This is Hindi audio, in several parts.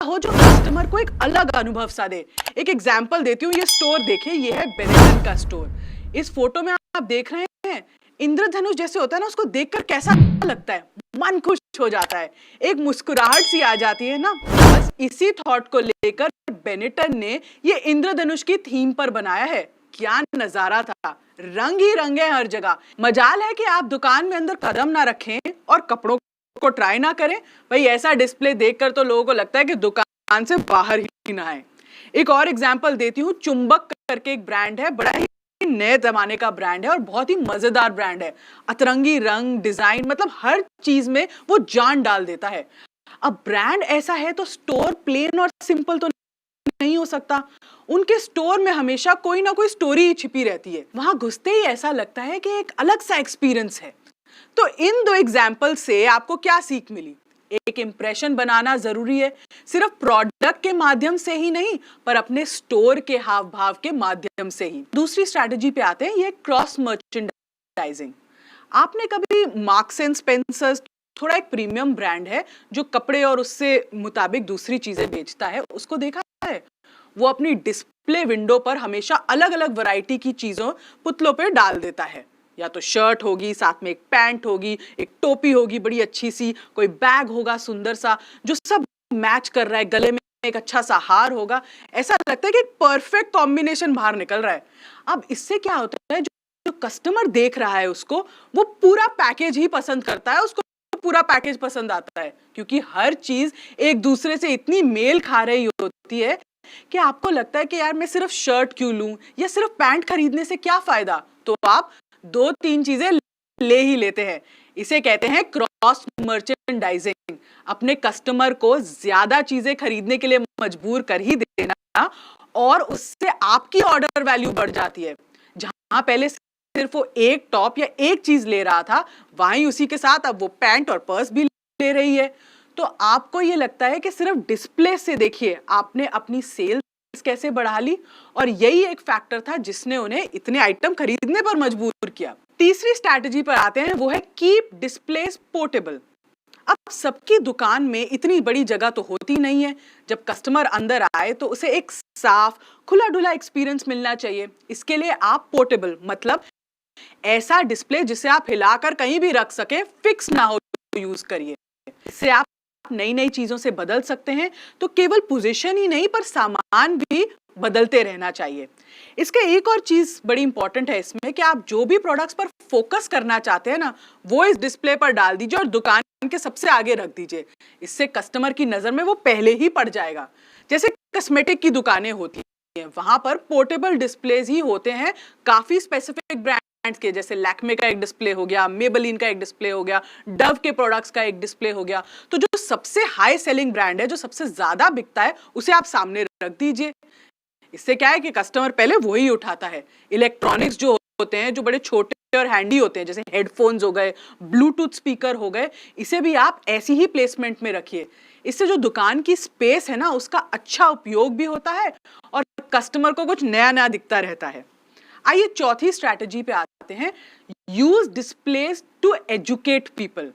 हो जो कस्टमर को एक अलग अनुभव सा दे। एक एग्जांपल देती हूँ, ये स्टोर देखिए, ये है बेनेटन का स्टोर। इस फोटो में आप देख रहे हैं इंद्रधनुष जैसे होता है ना, उसको देखकर कैसा लगता है, मन खुश हो जाता है, एक मुस्कुराहट सी आ जाती है ना। बस इसी थॉट को लेकर बेनेटन ने ये इंद्रधनुष की थीम पर बनाया है। क्या नजारा था, रंग ही रंग है हर जगह। मजाल है कि आप दुकान में अंदर कदम ना रखें और कपड़ों को ट्राई ना करें। भाई ऐसा डिस्प्ले देखकर तो लोगों को लगता है कि दुकान से बाहर ही ना आए। एक और एग्जांपल देती हूँ, चुंबक करके एक ब्रांड है, बड़ा ही नए जमाने का ब्रांड है और बहुत ही मजेदार ब्रांड है। अतरंगी रंग, डिजाइन, मतलब हर चीज में वो जान डाल देता है। अब ब्रांड ऐसा है तो स्टोर प्लेन और सिंपल तो नहीं हो सकता। उनके स्टोर में हमेशा कोई ना कोई स्टोरी छिपी रहती है। वहां घुसते ही ऐसा लगता है कि एक अलग सा एक्सपीरियंस है। तो इन दो एग्जाम्पल से आपको क्या सीख मिली? एक इंप्रेशन बनाना जरूरी है, सिर्फ प्रोडक्ट के माध्यम से ही नहीं, पर अपने स्टोर के हाव भाव के माध्यम से ही। दूसरी स्ट्रैटेजी पे आते हैं, ये क्रॉस मर्चेंडाइजिंग। आपने कभी मार्क्स एंड स्पेंसर्स, थोड़ा एक प्रीमियम ब्रांड है जो कपड़े और उससे मुताबिक दूसरी चीजें बेचता है, उसको देखा है? वो अपनी डिस्प्ले विंडो पर हमेशा अलग अलग वैरायटी की चीजों पुतलों पे डाल देता है। या तो शर्ट होगी, साथ में एक पैंट होगी, एक टोपी होगी बड़ी अच्छी सी, कोई बैग होगा सुंदर सा जो सब मैच कर रहा है, गले में एक अच्छा सा हार होगा। ऐसा लगता है कि परफेक्ट कॉम्बिनेशन बाहर निकल रहा है। अब इससे क्या होता है, जो कस्टमर देख रहा है उसको, वो पूरा पैकेज ही पसंद करता है, उसको पूरा पैकेज पसंद आता है, क्योंकि हर चीज एक दूसरे से इतनी मेल खा रही होती है कि आपको लगता है कि यार मैं सिर्फ शर्ट क्यों लूं या सिर्फ पैंट खरीदने से क्या फायदा। तो आप दो तीन चीजें ले ही लेते हैं। इसे कहते हैं क्रॉस मर्चेंडाइजिंग। अपने कस्टमर को ज्यादा चीजें खरीदने के लिए मजबूर कर ही देना, और उससे आपकी ऑर्डर वैल्यू बढ़ जाती है। जहां पहले सिर्फ वो एक टॉप या एक चीज ले रहा था, वहीं उसी के साथ अब वो पैंट और पर्स भी ले रही है। तो आपको ये लगता है कि सिर्फ डिस्प्ले से देखिए आपने अपनी सेल्स कैसे बढ़ा ली, और यही एक फैक्टर था जिसने उन्हें इतने आइटम खरीदने पर मजबूर किया। तीसरी स्ट्रैटेजी पर आते हैं, वो है कीप डिस्प्लेस पोर्टेबल। अब सबकी दुकान में इतनी बड़ी जगह तो होती नहीं है। जब कस्टमर अंदर आए तो उसे एक साफ खुला डुला एक्सपीरियंस मिलना चाहिए। इसके लिए आप पोर्टेबल मतलब ऐसा डिस्प्ले जिसे आप हिलाकर कहीं भी रख सके, फिक्स ना हो, यूज करिए। इससे आप नई नई चीजों से बदल सकते हैं। तो केवल पोजीशन ही नहीं, पर सामान भी बदलते रहना चाहिए। इसके एक और चीज बड़ी इंपॉर्टेंट है इसमें, कि आप जो भी प्रोडक्ट्स पर फोकस करना चाहते हैं ना, वो इस डिस्प्ले पर डाल दीजिए और दुकान के सबसे आगे रख दीजिए। इससे कस्टमर की नजर में वो पहले ही पड़ जाएगा। जैसे कॉस्मेटिक की दुकानें होती हैं, वहां पर पोर्टेबल डिस्प्लेज ही होते हैं काफी स्पेसिफिक ब्रांड्स के, जैसे लैक्मे का एक डिस्प्ले हो गया, मेबेलिन का एक डिस्प्ले हो गया, डव के प्रोडक्ट्स का एक डिस्प्ले हो गया। तो जो सबसे हाई सेलिंग ब्रांड है, जो सबसे ज्यादा बिकता है, उसे आप सामने रख दीजिए। इससे क्या है कि कस्टमर पहले वही उठाता है। इलेक्ट्रॉनिक्स जो होते हैं, जो बड़े छोटे और हैंडी होते हैं, जैसे हेडफोन्स हो गए, ब्लूटूथ स्पीकर हो गए, इसे भी आप ऐसी ही प्लेसमेंट में रखिए। इससे जो दुकान की स्पेस है ना, उसका अच्छा उपयोग भी होता है और कस्टमर को कुछ नया नया दिखता रहता है। आइए चौथी स्ट्रैटेजी पे आते हैं, use displays to educate people.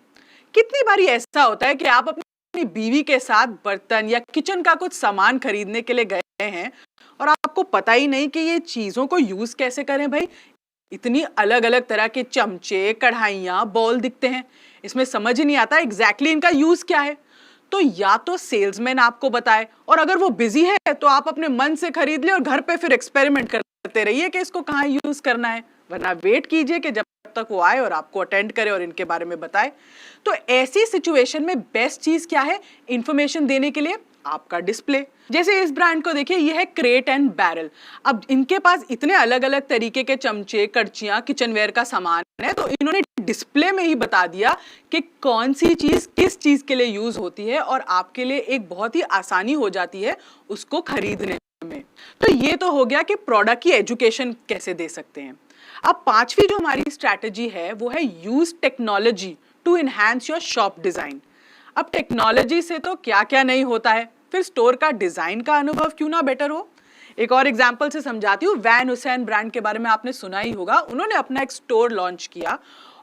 कितनी बारी ऐसा होता है कि आप अपनी बीवी के साथ बर्तन या किचन का कुछ सामान खरीदने के लिए गए हैं और आपको पता ही नहीं कि ये चीजों को यूज कैसे करें। भाई इतनी अलग अलग तरह के चमचे, कढ़ाइयाँ, बॉल दिखते हैं, इसमें समझ ही नहीं आता एग्जैक्टली इनका यूज क्या है। तो या तो सेल्समैन आपको बताए, और अगर वो बिजी है तो आप अपने मन से खरीद ले और घर पे फिर एक्सपेरिमेंट करते रहिए कि इसको कहाँ यूज करना है, वरना वेट कीजिए कि जब तक वो आए और आपको अटेंड करे और इनके बारे में बताए। तो ऐसी सिचुएशन में बेस्ट चीज क्या है इंफॉर्मेशन देने के लिए? आपका डिस्प्ले। जैसे इस ब्रांड को देखिए, ये है क्रेट एंड बैरल। अब इनके पास इतने अलग अलग तरीके के चमचे, कड़चियां, किचनवेयर का सामान है, तो इन्होंने डिस्प्ले में ही बता दिया कि कौन सी चीज किस चीज के लिए यूज होती है, और आपके लिए एक बहुत ही आसानी हो जाती है उसको खरीदने में। तो ये तो हो गया कि प्रोडक्ट की एजुकेशन कैसे दे सकते हैं। अब पांचवी जो हमारी स्ट्रैटेजी है, वो है use technology to enhance your shop design. अब टेक्नोलॉजी से तो क्या क्या नहीं होता है, फिर स्टोर का डिजाइन का अनुभव क्यों ना बेटर हो। एक और एग्जांपल से समझाती हूँ। वैन हुसैन ब्रांड के बारे में आपने सुना ही होगा। उन्होंने अपना एक स्टोर लॉन्च किया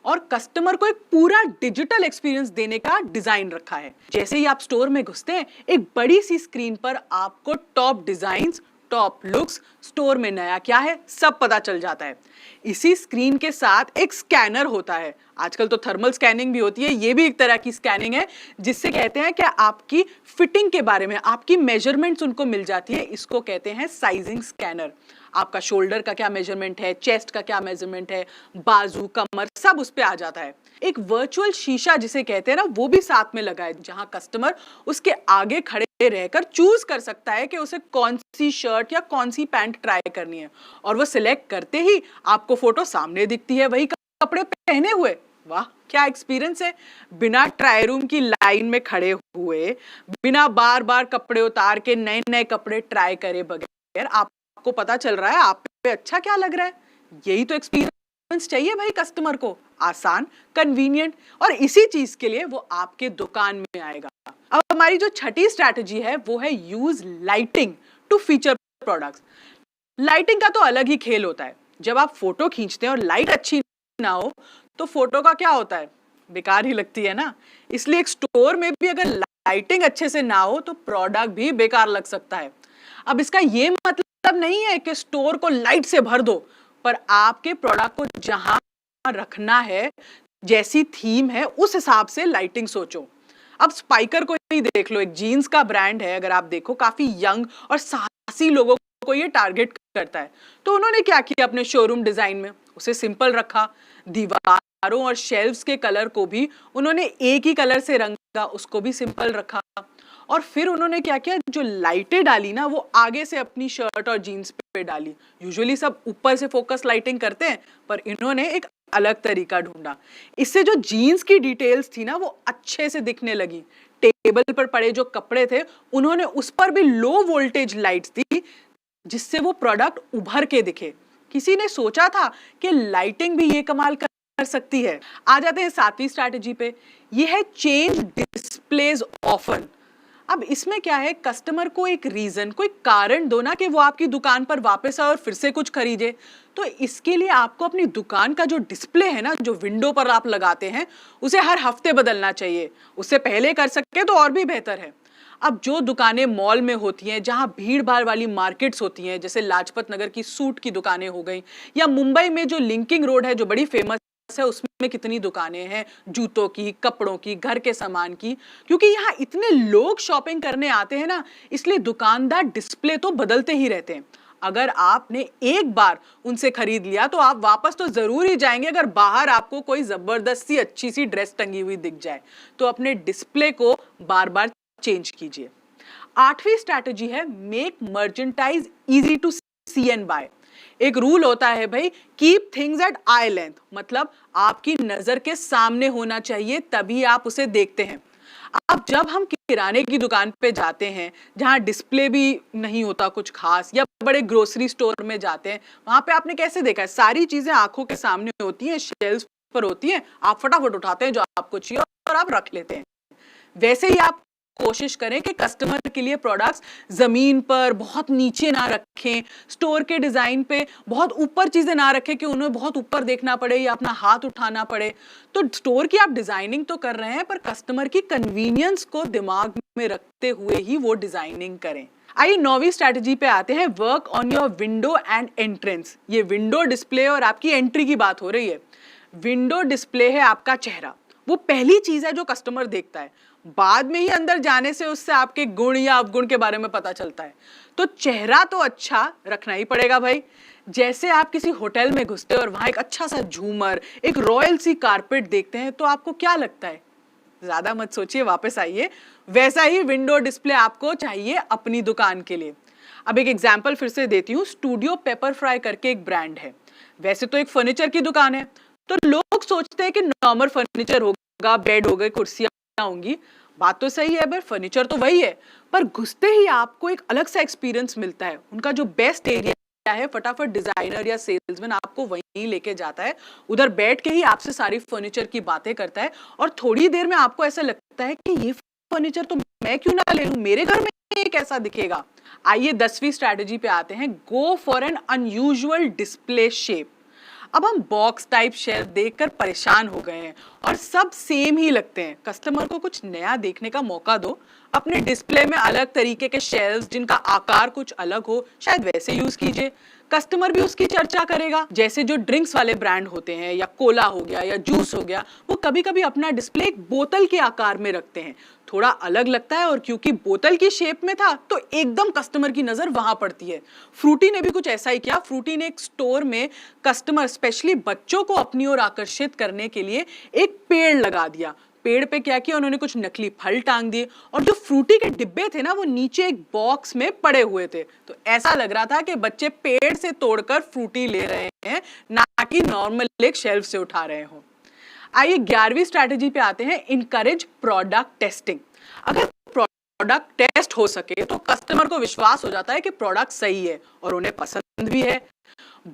और कस्टमर को एक पूरा डिजिटल एक्सपीरियंस देने का डिजाइन रखा है। जैसे ही आप स्टोर में घुसते हैं, एक बड़ी सी स्क्रीन पर आपको top designs, top looks, store में नया क्या है, सब पता चल जाता है। इसी स्क्रीन के साथ एक स्कैनर होता है। आजकल तो थर्मल स्कैनिंग भी होती है, ये भी एक तरह की स्कैनिंग है, जिससे कहते हैं कि आपकी फिटिंग के बारे में आपकी मेजरमेंट्स उनको मिल जाती है। इसको कहते हैं साइजिंग स्कैनर। आपका शोल्डर का क्या मेजरमेंट है, चेस्ट का क्या मेजरमेंट है, बाजू, कमर, सब उस पे आ जाता है। एक वर्चुअल शीशा जिसे कहते हैं ना, वो भी साथ में लगा है, जहां कस्टमर उसके आगे खड़े रहकर चूज कर सकता है कि उसे कौन सी शर्ट या कौन सी पैंट ट्राई करनी है, और वो सिलेक्ट करते ही आपको फोटो सामने दिखती है वही कपड़े पहने हुए। वाह, क्या एक्सपीरियंस है। बिना ट्राई रूम की लाइन में खड़े हुए, बिना बार बार कपड़े उतार के नए नए कपड़े ट्राई करे बगैर आपको पता चल रहा है आप पे अच्छा क्या लग रहा है। यही तो एक्सपीरियंस चाहिए भाई कस्टमर को, आसान, कन्वीनियंट, और इसी चीज के लिए वो आपके दुकान में आएगा। अब हमारी जो छठी स्ट्रैटेजी है वो है use lighting to feature products. Lighting का तो अलग ही खेल होता है। जब आप फोटो खींचते हैं और लाइट अच्छी ना हो तो फोटो का क्या होता है, बेकार ही लगती है ना। इसलिए एक स्टोर में भी अगर लाइटिंग अच्छे से ना हो तो प्रोडक्ट भी बेकार लग सकता है। अब इसका ये मतलब नहीं है कि स्टोर को लाइट से भर दो, पर आपके प्रोडक्ट को जहां रखना है, जैसी थीम है उस हिसाब से लाइटिंग सोचो। अब स्पाइकर को ही देख लो, एक जीन्स का ब्रांड है, अगर आप देखो काफी यंग और साहसी लोगों को ये टारगेट करता है। तो उन्होंने क्या किया अपने शोरूम डिजाइन में, उसे सिंपल रखा। दीवारों और शेल्व्स के कलर को भी उन्होंने एक ही कलर से रंगा, उसको भी सिंपल रखा। और फिर उन्होंने क्या किया, जो लाइटें डाली ना वो आगे से अपनी शर्ट और जीन्स पे डाली। यूजुअली सब ऊपर से फोकस लाइटिंग करते हैं, पर इन्होंने एक अलग तरीका ढूंढा। इससे जो जीन्स की डिटेल्स थी ना वो अच्छे से दिखने लगी। टेबल पर पड़े जो कपड़े थे उन्होंने उस पर भी लो वोल्टेज लाइट्स दी, जिससे वो प्रोडक्ट उभर के दिखे। किसी ने सोचा था कि लाइटिंग भी ये कमाल कर सकती है। आ जाते हैं सातवीं स्ट्रैटेजी पे, ये है चेंज डिस्प्लेज ऑफन। अब इसमें क्या है, कस्टमर को एक रीजन, कोई कारण दो ना कि वो आपकी दुकान पर वापस आए और फिर से कुछ खरीदे। तो इसके लिए आपको अपनी दुकान का जो डिस्प्ले है ना, जो विंडो पर आप लगाते हैं, उसे हर हफ्ते बदलना चाहिए। उससे पहले कर सके तो और भी बेहतर है। अब जो दुकानें मॉल में होती हैं, जहां भीड़ भाड़ वाली मार्केट्स होती हैं, जैसे लाजपत नगर की सूट की दुकानें हो गई, या मुंबई में जो लिंकिंग रोड है जो बड़ी फेमस है, उसमें कितनी दुकानें हैं जूतों की, कपड़ों की, घर के सामान की। क्योंकि यहाँ इतने लोग शॉपिंग करने आते हैं ना, इसलिए दुकानदार डिस्प्ले तो बदलते ही रहते हैं। अगर आपने एक बार उनसे खरीद लिया तो आप वापस तो जरूर ही जाएंगे। अगर बाहर आपको कोई जबरदस्ती अच्छी सी ड्रेस टंगी हुई दिख जाए तो अपने डिस्प्ले को बार बार चेंज कीजिए। आठवीं स्ट्रैटेजी है make merchandise easy to see and buy. एक रूल होता है भाई, keep things at eye length, मतलब आपकी नजर के सामने होना चाहिए, तभी आप उसे देखते हैं। अब जब हम किराने की दुकान पे जाते हैं जहां डिस्प्ले भी नहीं होता कुछ खास, या बड़े ग्रोसरी स्टोर में जाते हैं, वहां पे आपने कैसे देखा है, सारी चीजें आंखों के सामने होती हैं, शेल्फ पर होती हैं, आप फटाफट उठाते हैं जो आपको चाहिए और आप रख लेते हैं। वैसे ही आप कोशिश करें कि कस्टमर के लिए प्रोडक्ट्स जमीन पर बहुत नीचे ना रखें, स्टोर के डिजाइन पे बहुत ऊपर चीजें ना रखें कि उन्हें बहुत ऊपर देखना पड़े या अपना हाथ उठाना पड़े। तो स्टोर की आप डिजाइनिंग तो कर रहे हैं, पर कस्टमर की कन्वीनियंस को दिमाग में रखते हुए ही वो डिजाइनिंग करें। आइए नौवीं स्ट्रैटेजी पे आते हैं, work on your window and entrance. ये विंडो डिस्प्ले और आपकी एंट्री की बात हो रही है। विंडो डिस्प्ले है आपका चेहरा, वो पहली चीज है जो कस्टमर देखता है। बाद में ही अंदर जाने से उससे आपके गुण या अवगुण के बारे में पता चलता है। तो चेहरा तो अच्छा रखना ही पड़ेगा भाई। जैसे आप किसी होटल में घुसते हैं और वहां एक अच्छा सा झूमर, एक रॉयल सी कारपेट देखते हैं, तो आपको क्या लगता है, ज्यादा मत सोचिए, वापस आइए। वैसा ही विंडो डिस्प्ले आपको चाहिए अपनी दुकान के लिए। अब एक एग्जाम्पल फिर से देती हूँ, स्टूडियो पेपर फ्राई करके एक ब्रांड है। वैसे तो एक फर्नीचर की दुकान है, तो लोग सोचते हैं कि नॉर्मल फर्नीचर होगा, बेड हो गए, कुर्सियां होंगी। बात तो सही है, पर फर्नीचर तो वही है, पर घुसते ही आपको एक अलग सा एक्सपीरियंस मिलता है। उनका जो बेस्ट एरिया है, फटाफट डिजाइनर या सेल्समैन आपको वहीं लेके जाता है, उधर बैठ के ही आपसे सारी फर्नीचर की बातें करता है, और थोड़ी देर में आपको ऐसा लगता है कि ये फर्नीचर तो मैं क्यों ना ले लूं, मेरे घर में ये कैसा दिखेगा। आइए 10वीं स्ट्रैटेजी पे आते हैं, go for an unusual display shape. अब हम बॉक्स टाइप शेल्फ देखकर परेशान हो गए हैं और सब सेम ही लगते हैं। कस्टमर को कुछ नया देखने का मौका दो। अपने डिस्प्ले में अलग तरीके के शेल्फ्स जिनका आकार कुछ अलग हो, शायद वैसे यूज कीजिए। कस्टमर भी उसकी चर्चा करेगा। जैसे जो ड्रिंक्स वाले ब्रांड होते हैं या कोला हो गया या जूस हो गया, वो कभी कभी अपना डिस्प्ले एक बोतल के आकार में रखते हैं। थोड़ा अलग लगता है और क्योंकि बोतल की शेप में था तो एकदम कस्टमर की नजर वहां पड़ती है। फ्रूटी ने भी कुछ ऐसा ही किया। फ्रूटी ने एक स्टोर में कस्टमर स्पेशली बच्चों को अपनी ओर आकर्षित करने के लिए एक पेड़ लगा दिया। पेड़ पे क्या किया उन्होंने, कुछ नकली फल टांग दिए और जो फ्रूटी के डिब्बे थे ना वो नीचे एक बॉक्स में पड़े हुए थे। तो ऐसा लग रहा था कि बच्चे पेड़ से तोड़कर फ्रूटी ले रहे हैं, ना कि नॉर्मल एक शेल्फ से उठा रहे हो। आइए 11वीं स्ट्रैटेजी पे आते हैं, इनकरेज प्रोडक्ट टेस्टिंग। अगर प्रोडक्ट टेस्ट हो सके तो कस्टमर को विश्वास हो जाता है कि प्रोडक्ट सही है और उन्हें पसंद भी है।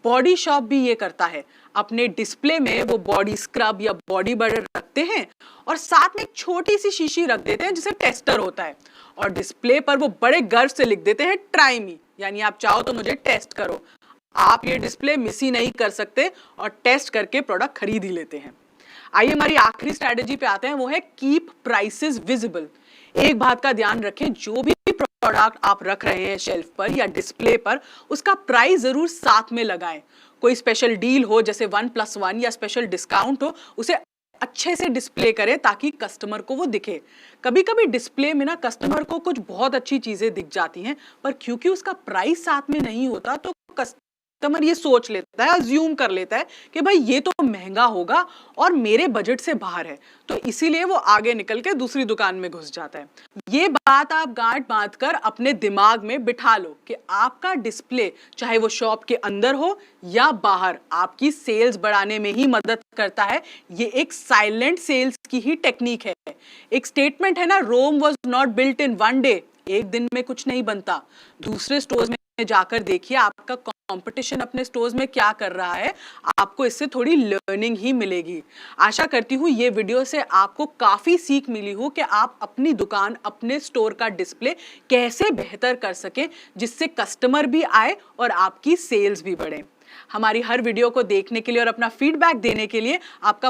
बॉडी शॉप भी ये करता है। अपने डिस्प्ले में वो बॉडी स्क्रब या बॉडी बटर रखते हैं और साथ में एक छोटी सी शीशी रख देते हैं जिसे टेस्टर होता है, और डिस्प्ले पर वो बड़े गर्व से लिख देते हैं ट्राई मी, यानी आप चाहो तो मुझे टेस्ट करो। आप ये डिस्प्ले मिस ही नहीं कर सकते और टेस्ट करके प्रोडक्ट खरीद ही लेते हैं। आइए हमारी आखिरी स्ट्रैटेजी पे आते हैं, वो है कीप प्राइसेस विजिबल। एक बात का ध्यान रखें, जो भी प्रोडक्ट आप रख रहे हैं शेल्फ पर या डिस्प्ले पर, उसका प्राइस जरूर साथ में लगाएं। कोई स्पेशल डील हो जैसे 1+1 या स्पेशल डिस्काउंट हो, उसे अच्छे से डिस्प्ले करें ताकि कस्टमर को वो दिखे। कभी कभी डिस्प्ले में ना कस्टमर को कुछ बहुत अच्छी चीजें दिख जाती हैं, पर क्योंकि उसका प्राइस साथ में नहीं होता तो कस्टमर ये सोच लेता है, अज्यूम कर लेता है कि भाई ये तो महंगा होगा और मेरे बजट से बाहर है, तो इसीलिए वो आगे निकल के दूसरी दुकान में घुस जाता है। ये बात आप गांठ बांध कर अपने दिमाग में बिठा लो कि आपका डिस्प्ले चाहे वो शॉप के अंदर हो या बाहर, आपकी सेल्स बढ़ाने में ही मदद करता है। ये एक साइलेंट सेल्स की ही टेक्निक है। एक स्टेटमेंट है ना, Rome was not built in one day, एक दिन में कुछ नहीं बनता। दूसरे स्टोर्स में जाकर देखिए आपका कंपटीशन अपने स्टोर्स में क्या कर रहा है, आपको इससे थोड़ी लर्निंग ही मिलेगी। आशा करती हूँ ये वीडियो से आपको काफी सीख मिली हो कि आप अपनी दुकान, अपने स्टोर का डिस्प्ले कैसे बेहतर कर सकें, जिससे कस्टमर भी आए और आपकी सेल्स भी बढ़े। हमारी हर वीडियो को देखने के लिए और अपना फीडबैक देने के लिए आपका